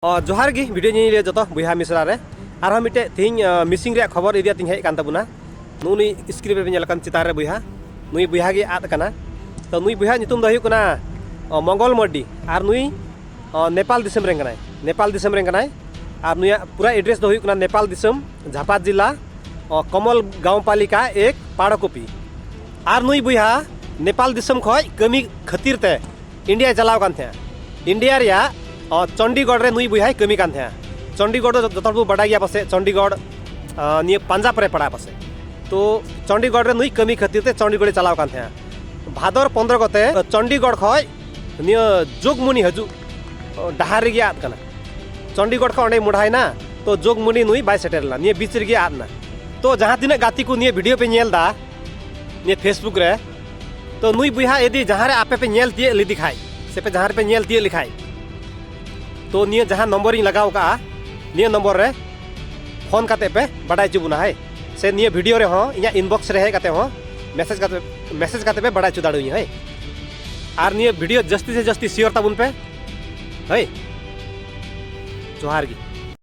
जोहार गी वीडियो ᱧᱮᱧᱮᱞ जतो बुहा मिश्रा रे आर मिटे तीन मिसिंग रे खबर इदिया तीन हेज कान तबुना नुनी स्क्रीन पे नेल कान चितार रे बुहा नुई बुहा गे आद कना तो नुई बुहा नितुम द हुयुक कना मंगल मड्डी आर नुई नेपाल दिसम रे कनाय नेपाल दिसम रे कनाय आर नुया पूरा एड्रेस द हुयुक कना नेपाल दिसम झापा जिला कमल गाँव पालिका एक पाड़कोपी आर नुई बुहा नेपाल दिसम खय कमी खातिर ते इंडिया चलाव कान थे इंडिया रिया चंडीगढ़ रे नुई बुहाई कमी कान थे चंडीगढ़ जो बड़ा गया पासे चंडीगढ़ निये पंजाब रे पड़ा पासे तो चंडीगढ़ रे नुई कमी खातिर ते चंडीगढ़ चलाव कान थे भादर 15 गते चंडीगढ़ खय निये जोगमुनी हजू डहार रे आद कना चंडीगढ़ खय मुढ़ाई ना तो जोगमुनी नुई बाय सेटेरला निये बीच रे आद ना तो जहाँ तीन गाती को निये वीडियो पे नेल दा निये फेसबुक रे तो नुई बुहा यदि जहाँ रे आपे पे नेल तिये ली दिखाई से पे जहाँ पे नेल तिये लिखाई तो निये जहाँ नंबर इन लगाव का निये नंबर रे फोन काते पे बड़ाई चुबुना है से निये वीडियो रे हो इया इनबॉक्स रे है काते हो मैसेज काते पे बड़ाई चुदाड़ू है आर निये वीडियो जस्ती से जस्ती शेयर ताबुन पे है जोहार गी।